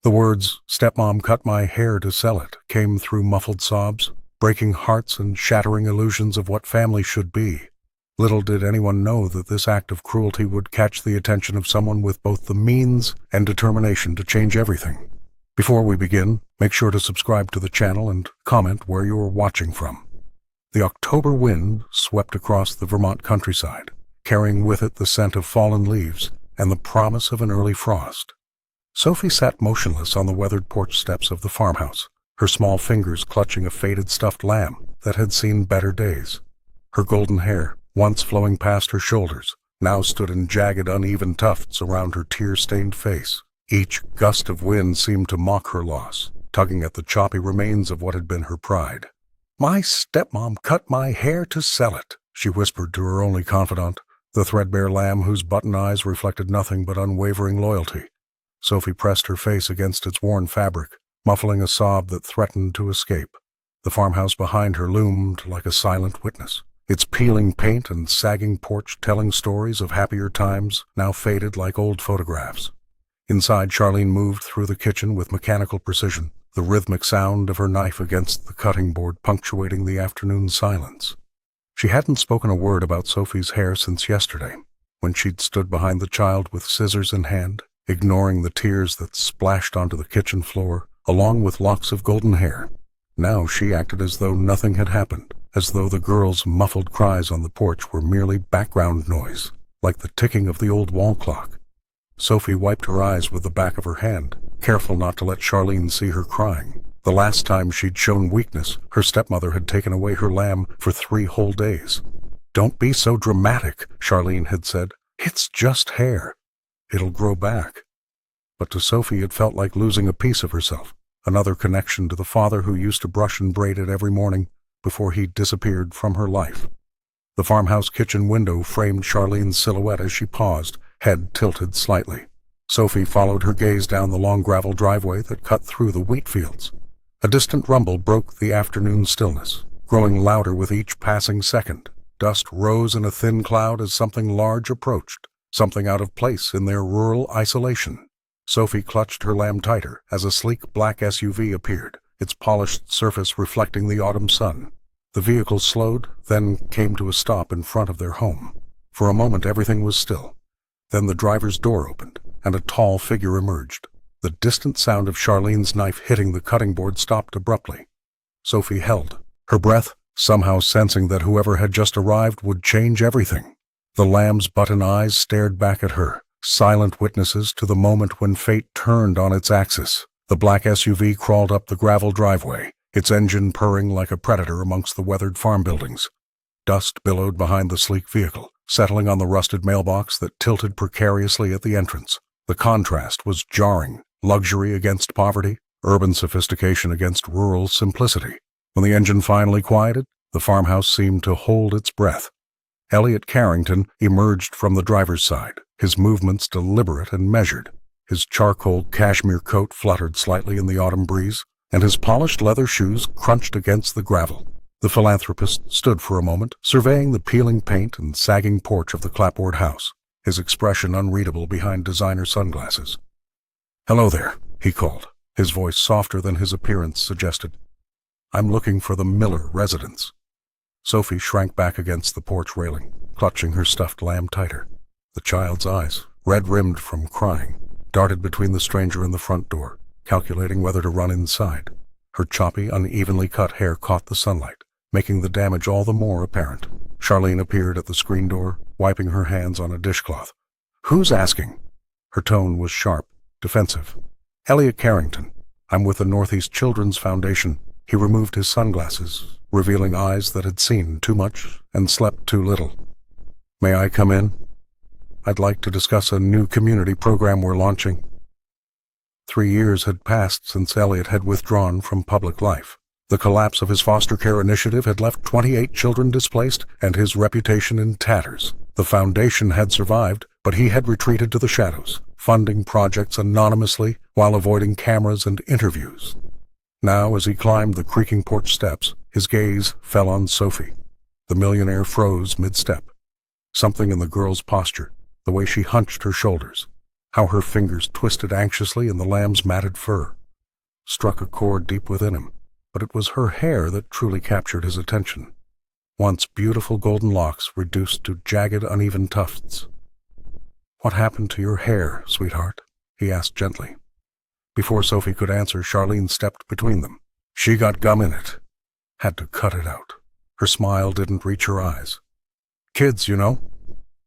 The words, "Stepmom cut my hair to sell it," came through muffled sobs, breaking hearts and shattering illusions of what family should be. Little did anyone know that this act of cruelty would catch the attention of someone with both the means and determination to change everything. Before we begin, make sure to subscribe to the channel and comment where you are watching from. The October wind swept across the Vermont countryside, carrying with it the scent of fallen leaves and the promise of an early frost. Sophie sat motionless on the weathered porch steps of the farmhouse, her small fingers clutching a faded stuffed lamb that had seen better days. Her golden hair, once flowing past her shoulders, now stood in jagged, uneven tufts around her tear-stained face. Each gust of wind seemed to mock her loss, tugging at the choppy remains of what had been her pride. "My stepmom cut my hair to sell it," she whispered to her only confidant, the threadbare lamb whose button eyes reflected nothing but unwavering loyalty. Sophie pressed her face against its worn fabric, muffling a sob that threatened to escape. The farmhouse behind her loomed like a silent witness, its peeling paint and sagging porch telling stories of happier times now faded like old photographs. Inside, Charlene moved through the kitchen with mechanical precision, the rhythmic sound of her knife against the cutting board punctuating the afternoon silence. She hadn't spoken a word about Sophie's hair since yesterday, when she'd stood behind the child with scissors in hand, ignoring the tears that splashed onto the kitchen floor, along with locks of golden hair. Now she acted as though nothing had happened, as though the girl's muffled cries on the porch were merely background noise, like the ticking of the old wall clock. Sophie wiped her eyes with the back of her hand, careful not to let Charlene see her crying. The last time she'd shown weakness, her stepmother had taken away her lamb for 3 whole days. "Don't be so dramatic," Charlene had said. "It's just hair. It'll grow back." But to Sophie it felt like losing a piece of herself, another connection to the father who used to brush and braid it every morning before he disappeared from her life. The farmhouse kitchen window framed Charlene's silhouette as she paused, head tilted slightly. Sophie followed her gaze down the long gravel driveway that cut through the wheat fields. A distant rumble broke the afternoon stillness, growing louder with each passing second. Dust rose in a thin cloud as something large approached, something out of place in their rural isolation. Sophie clutched her lamb tighter as a sleek black SUV appeared, its polished surface reflecting the autumn sun. The vehicle slowed, then came to a stop in front of their home. For a moment everything was still. Then the driver's door opened, and a tall figure emerged. The distant sound of Charlene's knife hitting the cutting board stopped abruptly. Sophie held, her breath, somehow sensing that whoever had just arrived would change everything. The lamb's button eyes stared back at her, silent witnesses to the moment when fate turned on its axis. The black SUV crawled up the gravel driveway, its engine purring like a predator amongst the weathered farm buildings. Dust billowed behind the sleek vehicle, settling on the rusted mailbox that tilted precariously at the entrance. The contrast was jarring, luxury against poverty, urban sophistication against rural simplicity. When the engine finally quieted, the farmhouse seemed to hold its breath. Elliot Carrington emerged from the driver's side, his movements deliberate and measured. His charcoal cashmere coat fluttered slightly in the autumn breeze, and his polished leather shoes crunched against the gravel. The philanthropist stood for a moment, surveying the peeling paint and sagging porch of the clapboard house, his expression unreadable behind designer sunglasses. "Hello there," he called, his voice softer than his appearance suggested. "I'm looking for the Miller residence." Sophie shrank back against the porch railing, clutching her stuffed lamb tighter. The child's eyes, red-rimmed from crying, darted between the stranger and the front door, calculating whether to run inside. Her choppy, unevenly cut hair caught the sunlight, making the damage all the more apparent. Charlene appeared at the screen door, wiping her hands on a dishcloth. "Who's asking?" Her tone was sharp, defensive. "Elliot Carrington. I'm with the Northeast Children's Foundation." He removed his sunglasses, revealing eyes that had seen too much and slept too little. "May I come in? I'd like to discuss a new community program we're launching." 3 years had passed since Elliot had withdrawn from public life. The collapse of his foster care initiative had left 28 children displaced and his reputation in tatters. The foundation had survived, but he had retreated to the shadows, funding projects anonymously while avoiding cameras and interviews. Now, as he climbed the creaking porch steps, his gaze fell on Sophie. The millionaire froze mid-step. Something in the girl's posture, the way she hunched her shoulders, how her fingers twisted anxiously in the lamb's matted fur. Struck a chord deep within him, but it was her hair that truly captured his attention. Once beautiful golden locks reduced to jagged, uneven tufts. "What happened to your hair, sweetheart?" he asked gently. Before Sophie could answer, Charlene stepped between them. "She got gum in it. Had to cut it out." Her smile didn't reach her eyes. "Kids, you know.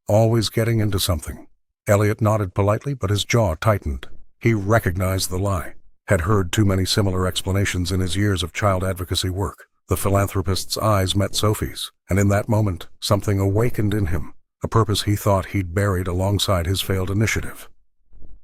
Always getting into something." Elliot nodded politely, but his jaw tightened. He recognized the lie. Had heard too many similar explanations in his years of child advocacy work. The philanthropist's eyes met Sophie's, and in that moment, something awakened in him, a purpose he thought he'd buried alongside his failed initiative.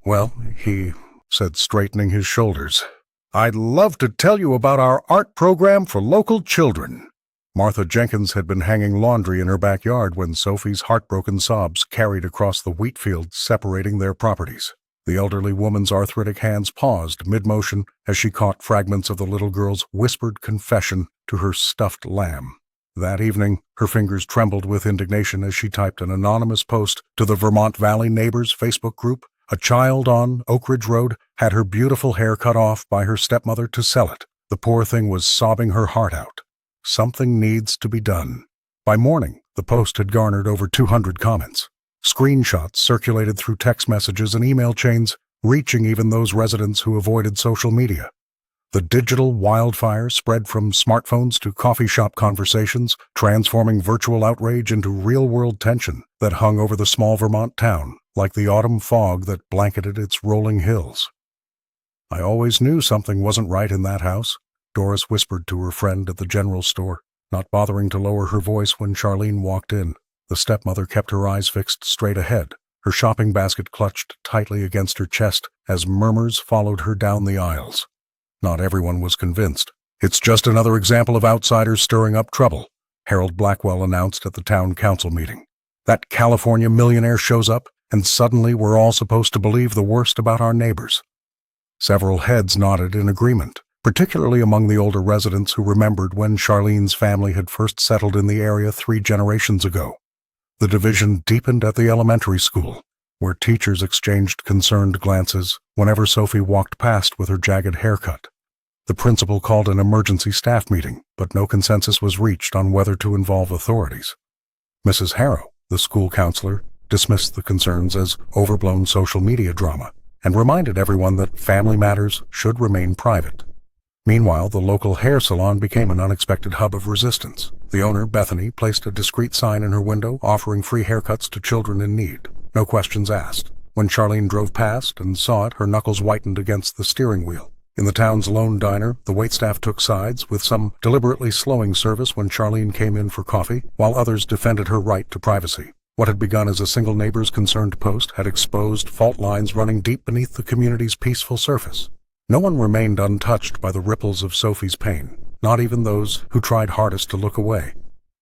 "Well," he said, straightening his shoulders, "I'd love to tell you about our art program for local children." Martha Jenkins had been hanging laundry in her backyard when Sophie's heartbroken sobs carried across the wheat fields separating their properties. The elderly woman's arthritic hands paused mid-motion as she caught fragments of the little girl's whispered confession to her stuffed lamb. That evening, her fingers trembled with indignation as she typed an anonymous post to the Vermont Valley Neighbors Facebook group. A child on Oak Ridge Road had her beautiful hair cut off by her stepmother to sell it. The poor thing was sobbing her heart out. Something needs to be done. By morning, the post had garnered over 200 comments. Screenshots circulated through text messages and email chains, reaching even those residents who avoided social media. The digital wildfire spread from smartphones to coffee shop conversations, transforming virtual outrage into real-world tension that hung over the small Vermont town, like the autumn fog that blanketed its rolling hills. "I always knew something wasn't right in that house," Doris whispered to her friend at the general store, not bothering to lower her voice when Charlene walked in. The stepmother kept her eyes fixed straight ahead, her shopping basket clutched tightly against her chest as murmurs followed her down the aisles. Not everyone was convinced. "It's just another example of outsiders stirring up trouble," Harold Blackwell announced at the town council meeting. "That California millionaire shows up, and suddenly we're all supposed to believe the worst about our neighbors." Several heads nodded in agreement, particularly among the older residents who remembered when Charlene's family had first settled in the area 3 generations ago. The division deepened at the elementary school, where teachers exchanged concerned glances whenever Sophie walked past with her jagged haircut. The principal called an emergency staff meeting, but no consensus was reached on whether to involve authorities. Mrs. Harrow, the school counselor, dismissed the concerns as overblown social media drama and reminded everyone that family matters should remain private. Meanwhile, the local hair salon became an unexpected hub of resistance. The owner, Bethany, placed a discreet sign in her window offering free haircuts to children in need. No questions asked. When Charlene drove past and saw it, her knuckles whitened against the steering wheel. In the town's lone diner, the waitstaff took sides, with some deliberately slowing service when Charlene came in for coffee, while others defended her right to privacy. What had begun as a single neighbor's concerned post had exposed fault lines running deep beneath the community's peaceful surface. No one remained untouched by the ripples of Sophie's pain, not even those who tried hardest to look away.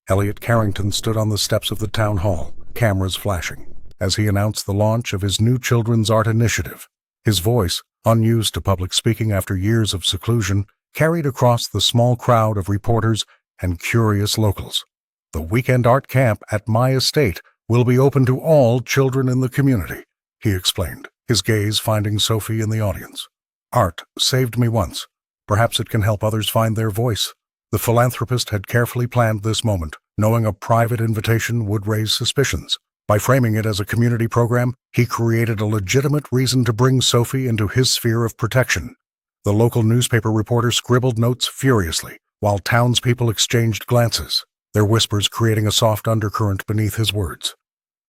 Elliot Carrington stood on the steps of the town hall, cameras flashing, as he announced the launch of his new children's art initiative. His voice, unused to public speaking after years of seclusion, carried across the small crowd of reporters and curious locals. "The weekend art camp at my estate will be open to all children in the community," he explained, his gaze finding Sophie in the audience. "Art saved me once. Perhaps it can help others find their voice." The philanthropist had carefully planned this moment, knowing a private invitation would raise suspicions. By framing it as a community program, he created a legitimate reason to bring Sophie into his sphere of protection. The local newspaper reporter scribbled notes furiously, while townspeople exchanged glances, their whispers creating a soft undercurrent beneath his words.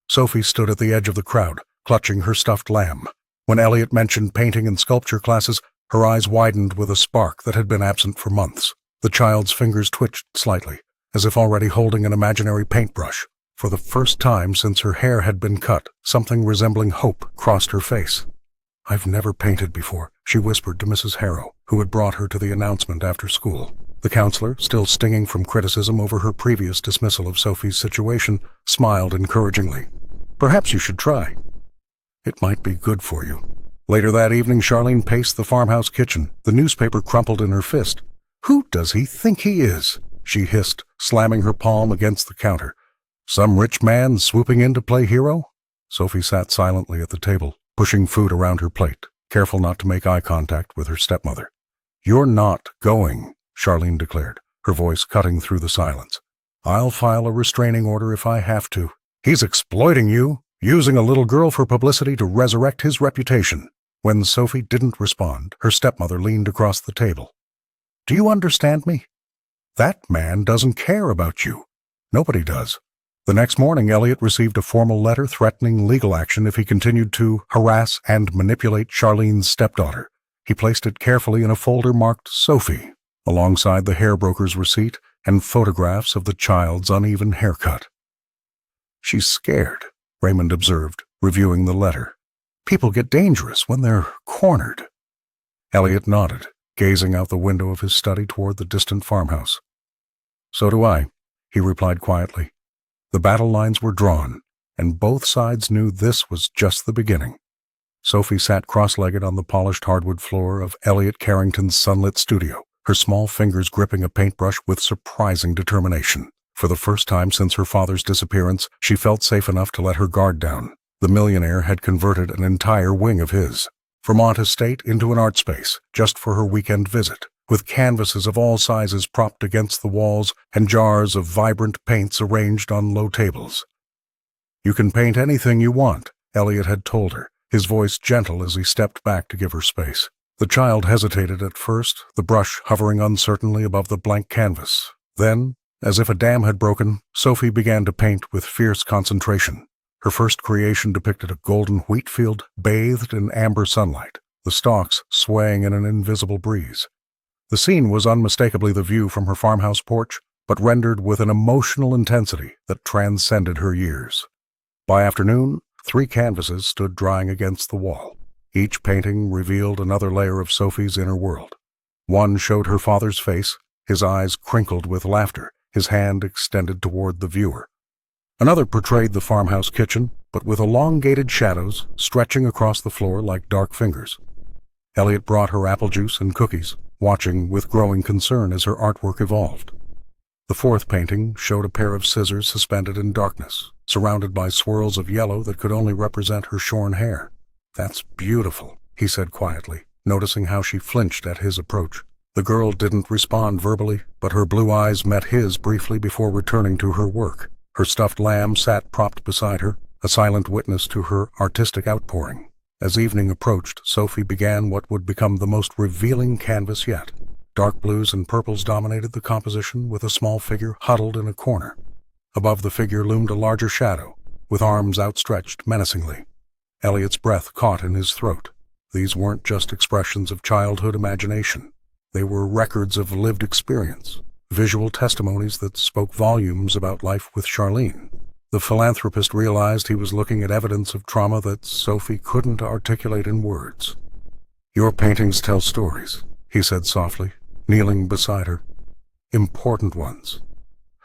Sophie stood at the edge of the crowd, clutching her stuffed lamb. When Elliot mentioned painting and sculpture classes, her eyes widened with a spark that had been absent for months. The child's fingers twitched slightly, as if already holding an imaginary paintbrush. For the first time since her hair had been cut, something resembling hope crossed her face. "I've never painted before," she whispered to Mrs. Harrow, who had brought her to the announcement after school. The counselor, still stinging from criticism over her previous dismissal of Sophie's situation, smiled encouragingly. "Perhaps you should try. It might be good for you." Later that evening, Charlene paced the farmhouse kitchen, the newspaper crumpled in her fist. "Who does he think he is?" she hissed, slamming her palm against the counter. "Some rich man swooping in to play hero?" Sophie sat silently at the table, pushing food around her plate, careful not to make eye contact with her stepmother. "You're not going," Charlene declared, her voice cutting through the silence. "I'll file a restraining order if I have to. He's exploiting you, using a little girl for publicity to resurrect his reputation." When Sophie didn't respond, her stepmother leaned across the table. "Do you understand me? That man doesn't care about you. Nobody does." The next morning, Elliot received a formal letter threatening legal action if he continued to harass and manipulate Charlene's stepdaughter. He placed it carefully in a folder marked Sophie, alongside the hairbroker's receipt and photographs of the child's uneven haircut. "She's scared," Raymond observed, reviewing the letter. "People get dangerous when they're cornered." Elliot nodded, gazing out the window of his study toward the distant farmhouse. "So do I," he replied quietly. The battle lines were drawn, and both sides knew this was just the beginning. Sophie sat cross-legged on the polished hardwood floor of Elliot Carrington's sunlit studio, her small fingers gripping a paintbrush with surprising determination. For the first time since her father's disappearance, she felt safe enough to let her guard down. The Millionaire had converted an entire wing of his Vermont estate into an art space just for her weekend visit, with canvases of all sizes propped against the walls and jars of vibrant paints arranged on low tables. "You can paint anything you want," Elliot had told her, his voice gentle as he stepped back to give her space. The child hesitated at first, the brush hovering uncertainly above the blank canvas. Then, as if a dam had broken, Sophie began to paint with fierce concentration. Her first creation depicted a golden wheat field bathed in amber sunlight, the stalks swaying in an invisible breeze. The scene was unmistakably the view from her farmhouse porch, but rendered with an emotional intensity that transcended her years. By afternoon, 3 canvases stood drying against the wall. Each painting revealed another layer of Sophie's inner world. One showed her father's face, his eyes crinkled with laughter, his hand extended toward the viewer. Another portrayed the farmhouse kitchen, but with elongated shadows stretching across the floor like dark fingers. Elliot brought her apple juice and cookies, watching with growing concern as her artwork evolved. The 4th painting showed a pair of scissors suspended in darkness, surrounded by swirls of yellow that could only represent her shorn hair. "That's beautiful," he said quietly, noticing how she flinched at his approach. The girl didn't respond verbally, but her blue eyes met his briefly before returning to her work. Her stuffed lamb sat propped beside her, a silent witness to her artistic outpouring. As evening approached, Sophie began what would become the most revealing canvas yet. Dark blues and purples dominated the composition, with a small figure huddled in a corner. Above the figure loomed a larger shadow, with arms outstretched menacingly. Elliot's breath caught in his throat. These weren't just expressions of childhood imagination. They were records of lived experience, visual testimonies that spoke volumes about life with Charlene. The philanthropist realized he was looking at evidence of trauma that Sophie couldn't articulate in words. "Your paintings tell stories," he said softly, kneeling beside her. "Important ones."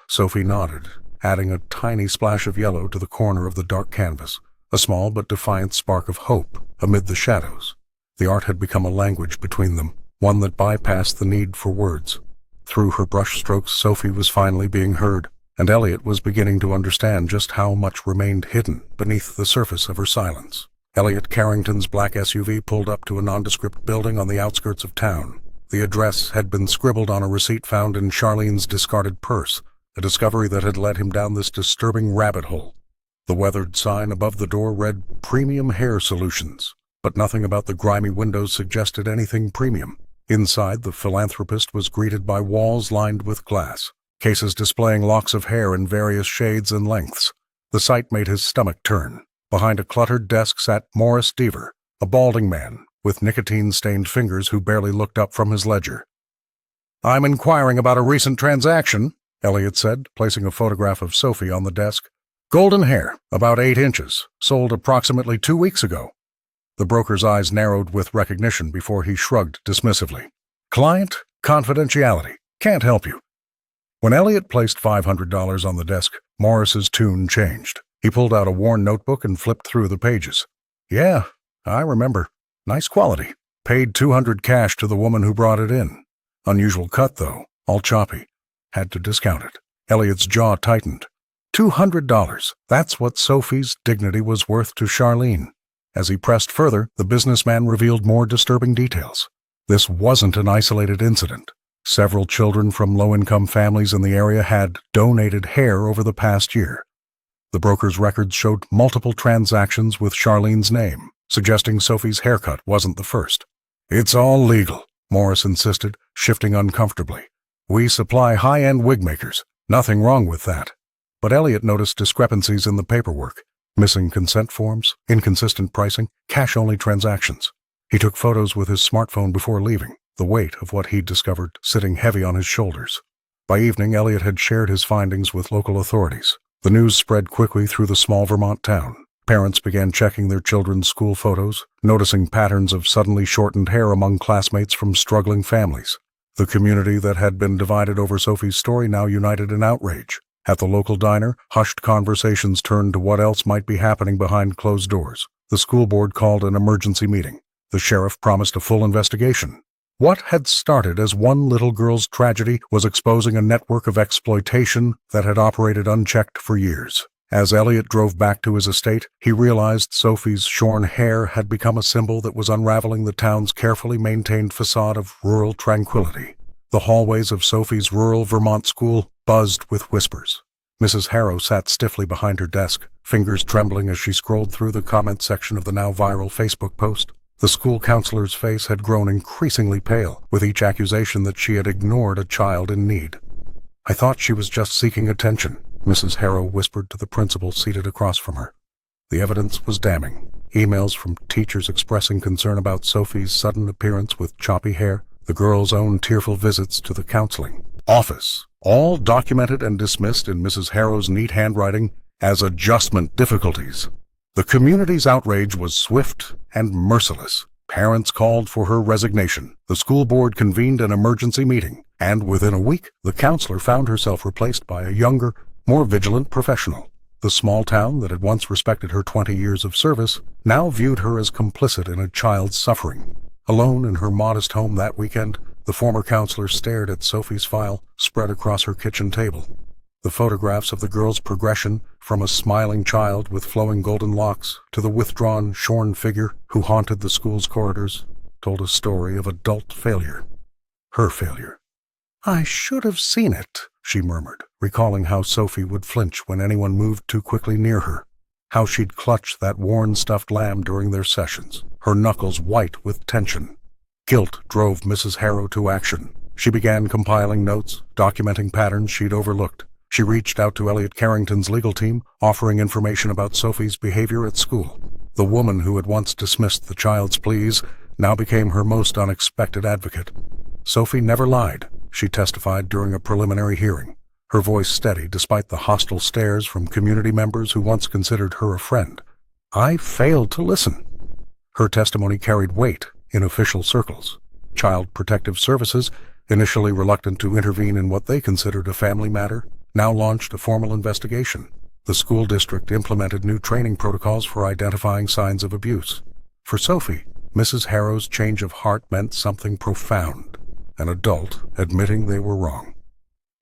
Sophie nodded, adding a tiny splash of yellow to the corner of the dark canvas, a small but defiant spark of hope amid the shadows. The art had become a language between them, one that bypassed the need for words. Through her brushstrokes, Sophie was finally being heard, and Elliot was beginning to understand just how much remained hidden beneath the surface of her silence. Elliot Carrington's black SUV pulled up to a nondescript building on the outskirts of town. The address had been scribbled on a receipt found in Charlene's discarded purse, a discovery that had led him down this disturbing rabbit hole. The weathered sign above the door read "Premium Hair Solutions," but nothing about the grimy windows suggested anything premium. Inside, the philanthropist was greeted by walls lined with glass, cases displaying locks of hair in various shades and lengths. The sight made his stomach turn. Behind a cluttered desk sat Morris Deaver, a balding man with nicotine-stained fingers who barely looked up from his ledger. "I'm inquiring about a recent transaction," Elliot said, placing a photograph of Sophie on the desk. "Golden hair, about 8 inches, sold approximately 2 weeks ago." The broker's eyes narrowed with recognition before he shrugged dismissively. "Client, confidentiality. Can't help you." When Elliot placed $500 on the desk, Morris's tune changed. He pulled out a worn notebook and flipped through the pages. "Yeah, I remember. Nice quality. Paid $200 cash to the woman who brought it in. Unusual cut, though, all choppy. Had to discount it." Elliot's jaw tightened. $200. That's what Sophie's dignity was worth to Charlene. As he pressed further, the businessman revealed more disturbing details. This wasn't an isolated incident. Several children from low-income families in the area had donated hair over the past year. The broker's records showed multiple transactions with Charlene's name, suggesting Sophie's haircut wasn't the first. "It's all legal," Morris insisted, shifting uncomfortably. "We supply high-end wig makers. Nothing wrong with that." But Elliot noticed discrepancies in the paperwork. Missing consent forms, inconsistent pricing, cash-only transactions. He took photos with his smartphone before leaving, the weight of what he'd discovered sitting heavy on his shoulders. By evening, Elliot had shared his findings with local authorities. The news spread quickly through the small Vermont town. Parents began checking their children's school photos, noticing patterns of suddenly shortened hair among classmates from struggling families. The community that had been divided over Sophie's story now united in outrage. At the local diner, hushed conversations turned to what else might be happening behind closed doors. The school board called an emergency meeting. The sheriff promised a full investigation. What had started as one little girl's tragedy was exposing a network of exploitation that had operated unchecked for years. As Elliot drove back to his estate, he realized Sophie's shorn hair had become a symbol that was unraveling the town's carefully maintained facade of rural tranquility. The hallways of Sophie's rural Vermont school buzzed with whispers. Mrs. Harrow sat stiffly behind her desk, fingers trembling as she scrolled through the comment section of the now viral Facebook post. The school counselor's face had grown increasingly pale with each accusation that she had ignored a child in need. "I thought she was just seeking attention," Mrs. Harrow whispered to the principal seated across from her. The evidence was damning. Emails from teachers expressing concern about Sophie's sudden appearance with choppy hair, the girl's own tearful visits to the counseling office, all documented and dismissed in Mrs. Harrow's neat handwriting as adjustment difficulties. The community's outrage was swift and merciless. Parents called for her resignation. The school board convened an emergency meeting, and within a week, the counselor found herself replaced by a younger, more vigilant professional. The small town that had once respected her 20 years of service now viewed her as complicit in a child's suffering. Alone in her modest home that weekend, the former counselor stared at Sophie's file spread across her kitchen table. The photographs of the girl's progression from a smiling child with flowing golden locks to the withdrawn, shorn figure who haunted the school's corridors told a story of adult failure. Her failure. "I should have seen it," she murmured, recalling how Sophie would flinch when anyone moved too quickly near her, how she'd clutch that worn stuffed lamb during their sessions, her knuckles white with tension. Guilt drove Mrs. Harrow to action. She began compiling notes, documenting patterns she'd overlooked. She reached out to Elliot Carrington's legal team, offering information about Sophie's behavior at school. The woman who had once dismissed the child's pleas now became her most unexpected advocate. Sophie never lied, she testified during a preliminary hearing, her voice steady despite the hostile stares from community members who once considered her a friend. "I failed to listen." Her testimony carried weight in official circles. Child Protective Services, initially reluctant to intervene in what they considered a family matter, now launched a formal investigation. The school district implemented new training protocols for identifying signs of abuse. For Sophie, Mrs. Harrow's change of heart meant something profound, an adult admitting they were wrong.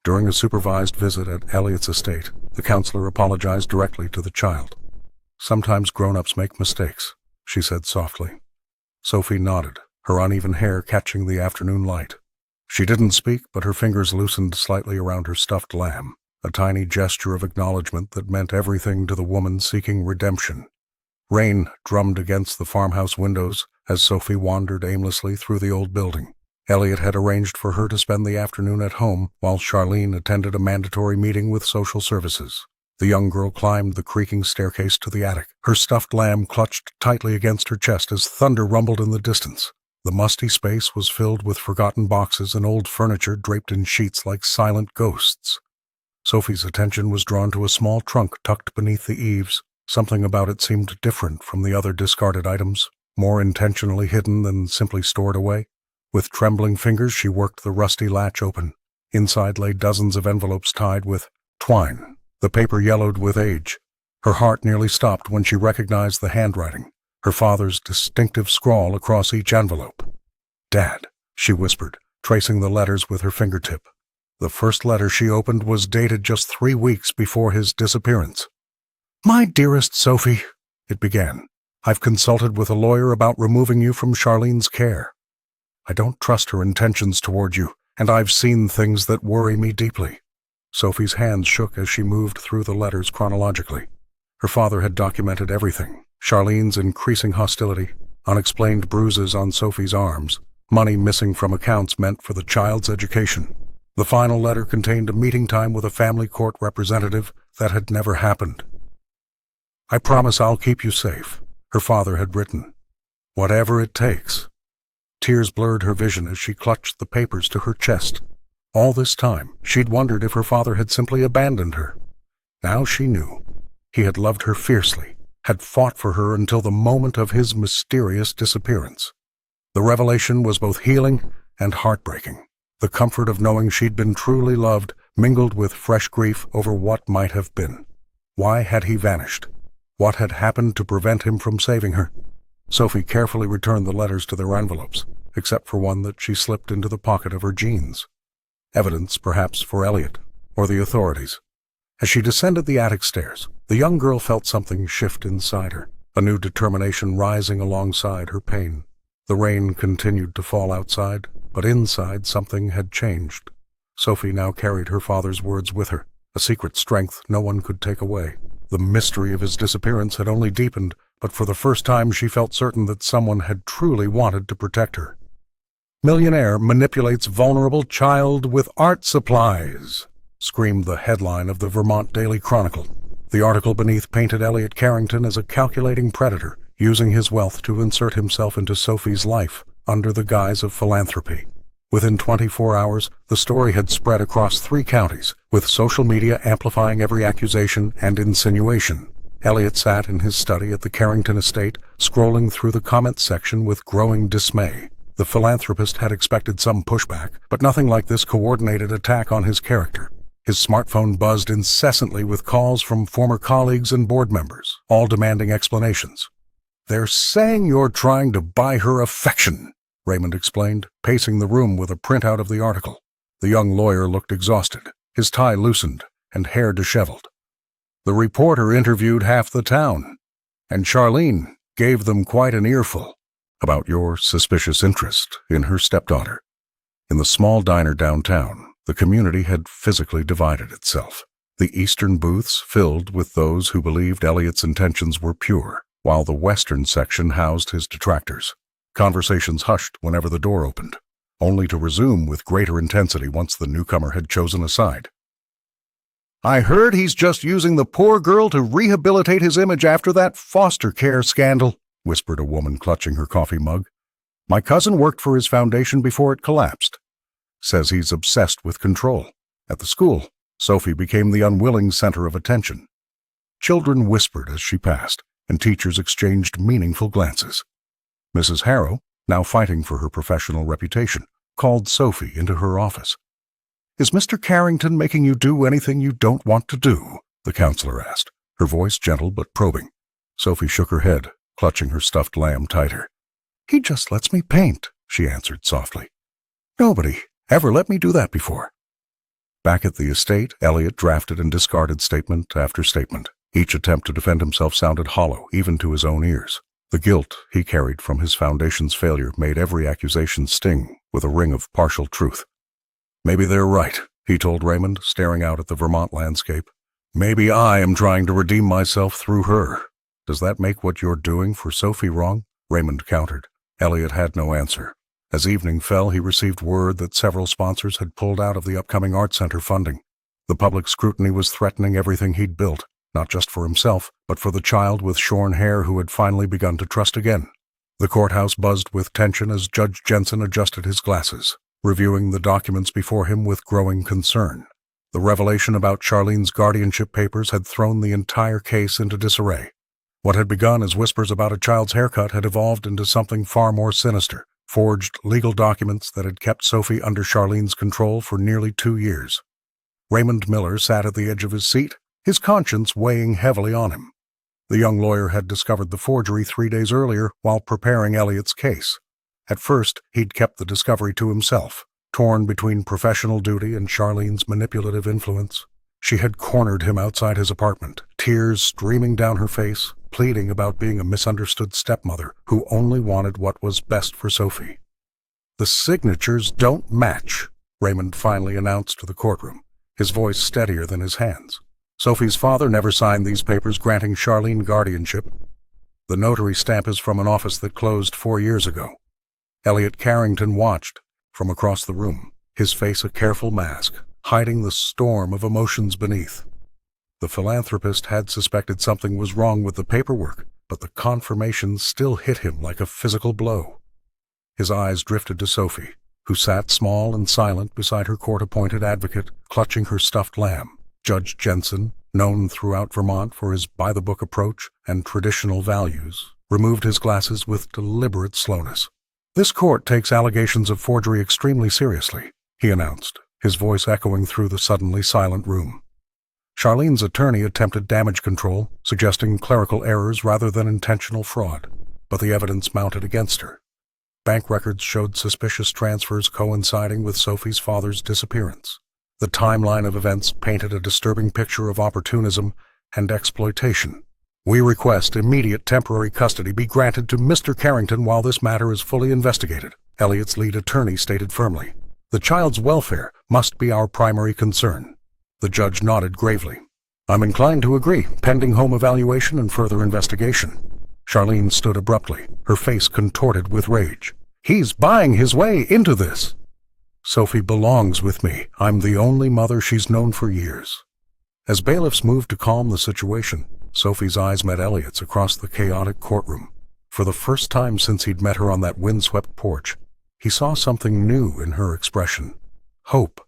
During a supervised visit at Elliot's estate, the counselor apologized directly to the child. "Sometimes grown-ups make mistakes," she said softly. Sophie nodded, her uneven hair catching the afternoon light. She didn't speak, but her fingers loosened slightly around her stuffed lamb, a tiny gesture of acknowledgement that meant everything to the woman seeking redemption. Rain drummed against the farmhouse windows as Sophie wandered aimlessly through the old building. Elliot had arranged for her to spend the afternoon at home while Charlene attended a mandatory meeting with social services. The young girl climbed the creaking staircase to the attic, her stuffed lamb clutched tightly against her chest as thunder rumbled in the distance. The musty space was filled with forgotten boxes and old furniture draped in sheets like silent ghosts. Sophie's attention was drawn to a small trunk tucked beneath the eaves. Something about it seemed different from the other discarded items, more intentionally hidden than simply stored away. With trembling fingers, she worked the rusty latch open. Inside lay dozens of envelopes tied with twine. The paper yellowed with age. Her heart nearly stopped when she recognized the handwriting, her father's distinctive scrawl across each envelope. "Dad," she whispered, tracing the letters with her fingertip. The first letter she opened was dated just 3 weeks before his disappearance. "My dearest Sophie," it began, I've consulted with a lawyer about removing you from Charlene's care. I don't trust her intentions toward you, and I've seen things that worry me deeply." Sophie's hands shook as she moved through the letters chronologically. Her father had documented everything: Charlene's increasing hostility, unexplained bruises on Sophie's arms, money missing from accounts meant for the child's education. The final letter contained a meeting time with a family court representative that had never happened. "I promise I'll keep you safe," her father had written. "Whatever it takes." Tears blurred her vision as she clutched the papers to her chest. All this time, she'd wondered if her father had simply abandoned her. Now she knew. He had loved her fiercely, had fought for her until the moment of his mysterious disappearance. The revelation was both healing and heartbreaking. The comfort of knowing she'd been truly loved mingled with fresh grief over what might have been. Why had he vanished? What had happened to prevent him from saving her? Sophie carefully returned the letters to their envelopes, except for one that she slipped into the pocket of her jeans. Evidence, perhaps, for Elliot, or the authorities. As she descended the attic stairs, the young girl felt something shift inside her, a new determination rising alongside her pain. The rain continued to fall outside, but inside something had changed. Sophie now carried her father's words with her, a secret strength no one could take away. The mystery of his disappearance had only deepened, but for the first time she felt certain that someone had truly wanted to protect her. "Millionaire manipulates vulnerable child with art supplies," screamed the headline of the Vermont Daily Chronicle. The article beneath painted Elliot Carrington as a calculating predator, using his wealth to insert himself into Sophie's life under the guise of philanthropy. Within 24 hours, the story had spread across 3 counties, with social media amplifying every accusation and insinuation. Elliot sat in his study at the Carrington estate, scrolling through the comments section with growing dismay. The philanthropist had expected some pushback, but nothing like this coordinated attack on his character. His smartphone buzzed incessantly with calls from former colleagues and board members, all demanding explanations. "They're saying you're trying to buy her affection," Raymond explained, pacing the room with a printout of the article. The young lawyer looked exhausted, his tie loosened and hair disheveled. "The reporter interviewed half the town, and Charlene gave them quite an earful about your suspicious interest in her stepdaughter." In the small diner downtown, the community had physically divided itself. The eastern booths filled with those who believed Elliot's intentions were pure, while the western section housed his detractors. Conversations hushed whenever the door opened, only to resume with greater intensity once the newcomer had chosen a side. "I heard he's just using the poor girl to rehabilitate his image after that foster care scandal," whispered a woman clutching her coffee mug. "My cousin worked for his foundation before it collapsed. Says he's obsessed with control." At the school, Sophie became the unwilling center of attention. Children whispered as she passed, and teachers exchanged meaningful glances. Mrs. Harrow, now fighting for her professional reputation, called Sophie into her office. "Is Mr. Carrington making you do anything you don't want to do?" the counselor asked, her voice gentle but probing. Sophie shook her head, clutching her stuffed lamb tighter. "He just lets me paint," she answered softly. "Nobody ever let me do that before." Back at the estate, Elliot drafted and discarded statement after statement. Each attempt to defend himself sounded hollow, even to his own ears. The guilt he carried from his foundation's failure made every accusation sting with a ring of partial truth. "Maybe they're right," he told Raymond, staring out at the Vermont landscape. "Maybe I am trying to redeem myself through her. Does that make what you're doing for Sophie wrong?" Raymond countered. Elliot had no answer. As evening fell, he received word that several sponsors had pulled out of the upcoming art center funding. The public scrutiny was threatening everything he'd built, not just for himself, but for the child with shorn hair who had finally begun to trust again. The courthouse buzzed with tension as Judge Jensen adjusted his glasses, reviewing the documents before him with growing concern. The revelation about Charlene's guardianship papers had thrown the entire case into disarray. What had begun as whispers about a child's haircut had evolved into something far more sinister: forged legal documents that had kept Sophie under Charlene's control for nearly 2 years. Raymond Miller sat at the edge of his seat, his conscience weighing heavily on him. The young lawyer had discovered the forgery 3 days earlier while preparing Elliot's case. At first, he'd kept the discovery to himself, torn between professional duty and Charlene's manipulative influence. She had cornered him outside his apartment, tears streaming down her face, pleading about being a misunderstood stepmother who only wanted what was best for Sophie. "The signatures don't match," Raymond finally announced to the courtroom, his voice steadier than his hands. "Sophie's father never signed these papers granting Charlene guardianship. The notary stamp is from an office that closed 4 years ago." Elliot Carrington watched from across the room, his face a careful mask, hiding the storm of emotions beneath. The philanthropist had suspected something was wrong with the paperwork, but the confirmation still hit him like a physical blow. His eyes drifted to Sophie, who sat small and silent beside her court-appointed advocate, clutching her stuffed lamb. Judge Jensen, known throughout Vermont for his by-the-book approach and traditional values, removed his glasses with deliberate slowness. "This court takes allegations of forgery extremely seriously," he announced, his voice echoing through the suddenly silent room. Charlene's attorney attempted damage control, suggesting clerical errors rather than intentional fraud, but the evidence mounted against her. Bank records showed suspicious transfers coinciding with Sophie's father's disappearance. The timeline of events painted a disturbing picture of opportunism and exploitation. "We request immediate temporary custody be granted to Mr. Carrington while this matter is fully investigated," Elliot's lead attorney stated firmly. "The child's welfare must be our primary concern." The judge nodded gravely. "I'm inclined to agree, pending home evaluation and further investigation." Charlene stood abruptly, her face contorted with rage. "He's buying his way into this." "Sophie belongs with me. I'm the only mother she's known for years." As bailiffs moved to calm the situation, Sophie's eyes met Elliot's across the chaotic courtroom. For the first time since he'd met her on that windswept porch, he saw something new in her expression. Hope.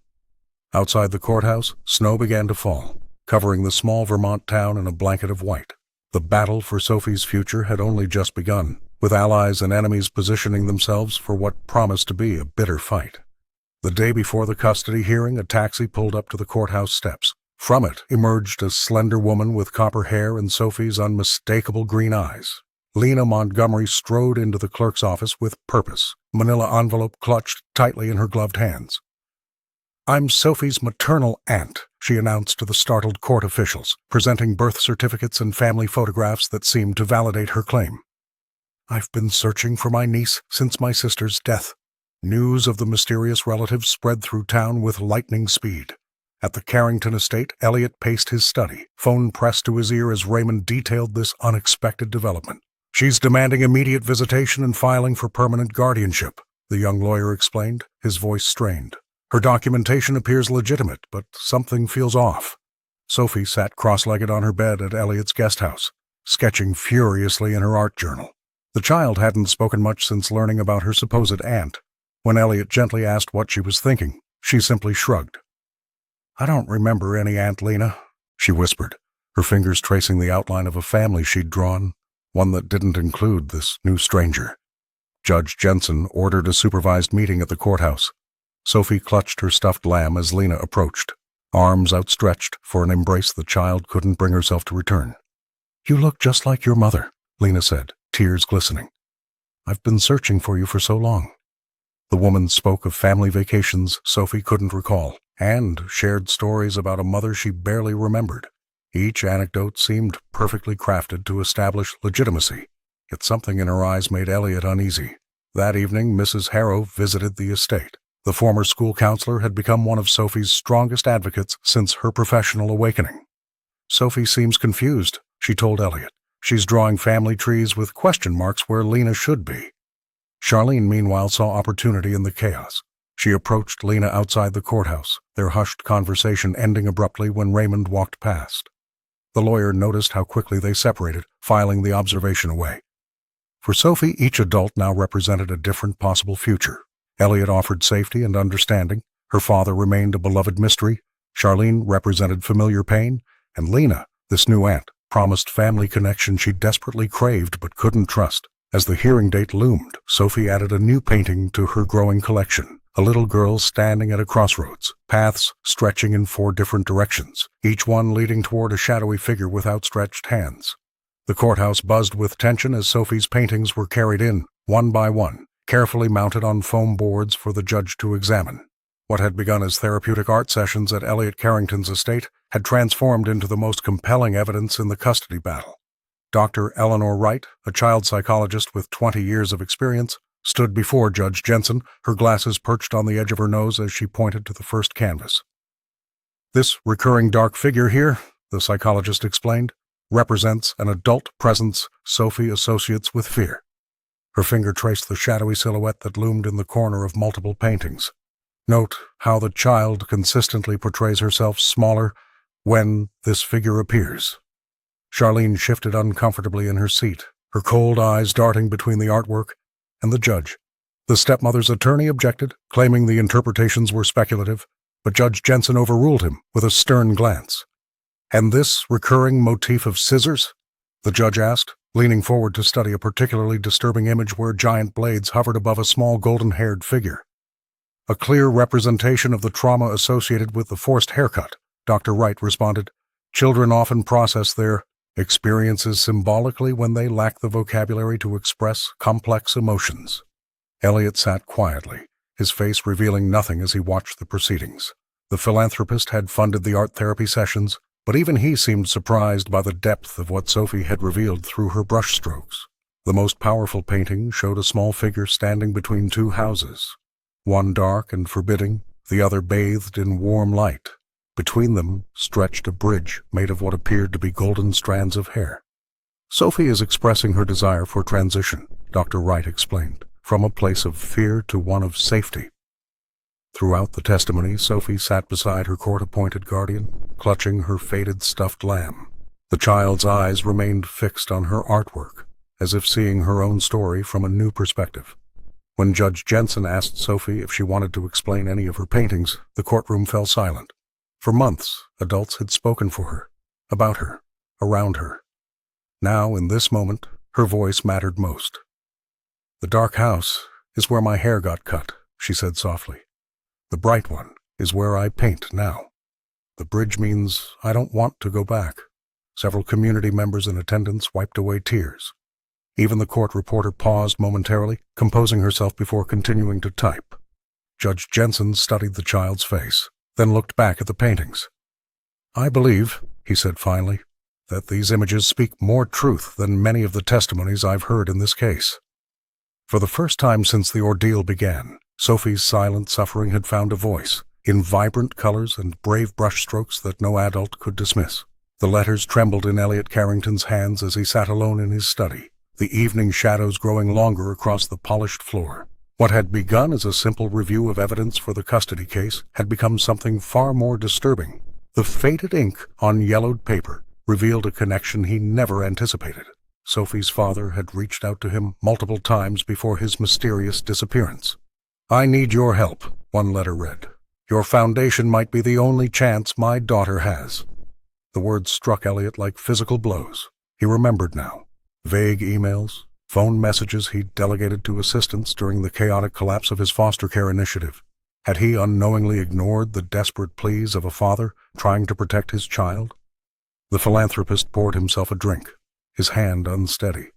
Outside the courthouse, snow began to fall, covering the small Vermont town in a blanket of white. The battle for Sophie's future had only just begun, with allies and enemies positioning themselves for what promised to be a bitter fight. The day before the custody hearing, a taxi pulled up to the courthouse steps. From it emerged a slender woman with copper hair and Sophie's unmistakable green eyes. Lena Montgomery strode into the clerk's office with purpose, manila envelope clutched tightly in her gloved hands. "I'm Sophie's maternal aunt," she announced to the startled court officials, presenting birth certificates and family photographs that seemed to validate her claim. "I've been searching for my niece since my sister's death." News of the mysterious relative spread through town with lightning speed. At the Carrington estate, Elliot paced his study, phone pressed to his ear as Raymond detailed this unexpected development. "She's demanding immediate visitation and filing for permanent guardianship," the young lawyer explained, his voice strained. "Her documentation appears legitimate, but something feels off." Sophie sat cross-legged on her bed at Elliot's guest house, sketching furiously in her art journal. The child hadn't spoken much since learning about her supposed aunt. When Elliot gently asked what she was thinking, she simply shrugged. "I don't remember any Aunt Lena," she whispered, her fingers tracing the outline of a family she'd drawn, one that didn't include this new stranger. Judge Jensen ordered a supervised meeting at the courthouse. Sophie clutched her stuffed lamb as Lena approached, arms outstretched for an embrace the child couldn't bring herself to return. "You look just like your mother," Lena said, tears glistening. "I've been searching for you for so long." The woman spoke of family vacations Sophie couldn't recall, and shared stories about a mother she barely remembered. Each anecdote seemed perfectly crafted to establish legitimacy, yet something in her eyes made Elliot uneasy. That evening, Mrs. Harrow visited the estate. The former school counselor had become one of Sophie's strongest advocates since her professional awakening. "Sophie seems confused," she told Elliot. "She's drawing family trees with question marks where Lena should be." Charlene, meanwhile, saw opportunity in the chaos. She approached Lena outside the courthouse, their hushed conversation ending abruptly when Raymond walked past. The lawyer noticed how quickly they separated, filing the observation away. For Sophie, each adult now represented a different possible future. Elliot offered safety and understanding, her father remained a beloved mystery, Charlene represented familiar pain, and Lena, this new aunt, promised family connection she desperately craved but couldn't trust. As the hearing date loomed, Sophie added a new painting to her growing collection. A little girl standing at a crossroads, paths stretching in 4 different directions, each one leading toward a shadowy figure with outstretched hands. The courthouse buzzed with tension as Sophie's paintings were carried in, one by one, carefully mounted on foam boards for the judge to examine. What had begun as therapeutic art sessions at Elliot Carrington's estate had transformed into the most compelling evidence in the custody battle. Dr. Eleanor Wright, a child psychologist with 20 years of experience, stood before Judge Jensen, her glasses perched on the edge of her nose as she pointed to the first canvas. "This recurring dark figure here," the psychologist explained, "represents an adult presence Sophie associates with fear." Her finger traced the shadowy silhouette that loomed in the corner of multiple paintings. "Note how the child consistently portrays herself smaller when this figure appears." Charlene shifted uncomfortably in her seat, her cold eyes darting between the artwork and the judge. The stepmother's attorney objected, claiming the interpretations were speculative, but Judge Jensen overruled him with a stern glance. "And this recurring motif of scissors?" the judge asked, leaning forward to study a particularly disturbing image where giant blades hovered above a small golden-haired figure. "A clear representation of the trauma associated with the forced haircut," Dr. Wright responded. "Children often process their experiences symbolically when they lack the vocabulary to express complex emotions." Elliot sat quietly, his face revealing nothing as he watched the proceedings. The philanthropist had funded the art therapy sessions, but even he seemed surprised by the depth of what Sophie had revealed through her brushstrokes. The most powerful painting showed a small figure standing between two houses, one dark and forbidding, the other bathed in warm light. Between them stretched a bridge made of what appeared to be golden strands of hair. "Sophie is expressing her desire for transition," Dr. Wright explained, "from a place of fear to one of safety." Throughout the testimony, Sophie sat beside her court-appointed guardian, clutching her faded stuffed lamb. The child's eyes remained fixed on her artwork, as if seeing her own story from a new perspective. When Judge Jensen asked Sophie if she wanted to explain any of her paintings, the courtroom fell silent. For months, adults had spoken for her, about her, around her. Now, in this moment, her voice mattered most. "The dark house is where my hair got cut," she said softly. "The bright one is where I paint now. The bridge means I don't want to go back." Several community members in attendance wiped away tears. Even the court reporter paused momentarily, composing herself before continuing to type. Judge Jensen studied the child's face, then looked back at the paintings. "I believe," he said finally, "that these images speak more truth than many of the testimonies I've heard in this case." For the first time since the ordeal began, Sophie's silent suffering had found a voice, in vibrant colors and brave brushstrokes that no adult could dismiss. The letters trembled in Elliot Carrington's hands as he sat alone in his study, the evening shadows growing longer across the polished floor. What had begun as a simple review of evidence for the custody case had become something far more disturbing. The faded ink on yellowed paper revealed a connection he never anticipated. Sophie's father had reached out to him multiple times before his mysterious disappearance. "I need your help," one letter read. "Your foundation might be the only chance my daughter has." The words struck Elliot like physical blows. He remembered now. Vague emails, phone messages he'd delegated to assistants during the chaotic collapse of his foster care initiative. Had he unknowingly ignored the desperate pleas of a father trying to protect his child? The philanthropist poured himself a drink, his hand unsteady.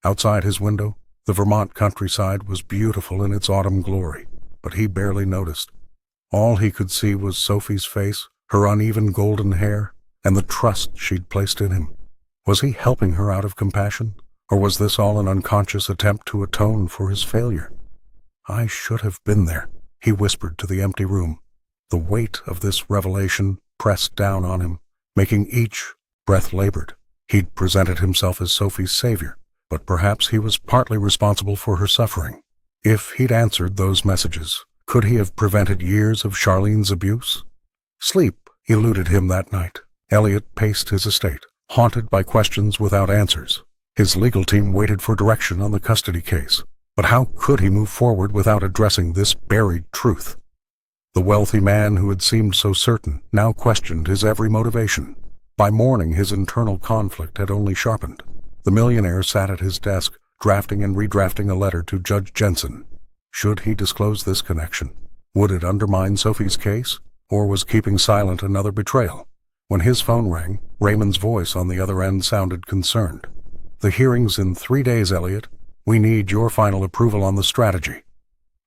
Outside his window, the Vermont countryside was beautiful in its autumn glory, but he barely noticed. All he could see was Sophie's face, her uneven golden hair, and the trust she'd placed in him. Was he helping her out of compassion? Or was this all an unconscious attempt to atone for his failure? "I should have been there," he whispered to the empty room. The weight of this revelation pressed down on him, making each breath labored. He'd presented himself as Sophie's savior, but perhaps he was partly responsible for her suffering. If he'd answered those messages, could he have prevented years of Charlene's abuse? Sleep eluded him that night. Elliot paced his estate, haunted by questions without answers. His legal team waited for direction on the custody case, but how could he move forward without addressing this buried truth? The wealthy man who had seemed so certain now questioned his every motivation. By morning, his internal conflict had only sharpened. The millionaire sat at his desk, drafting and redrafting a letter to Judge Jensen. Should he disclose this connection? Would it undermine Sophie's case, or was keeping silent another betrayal? When his phone rang, Raymond's voice on the other end sounded concerned. "The hearing's in 3 days, Elliot. We need your final approval on the strategy."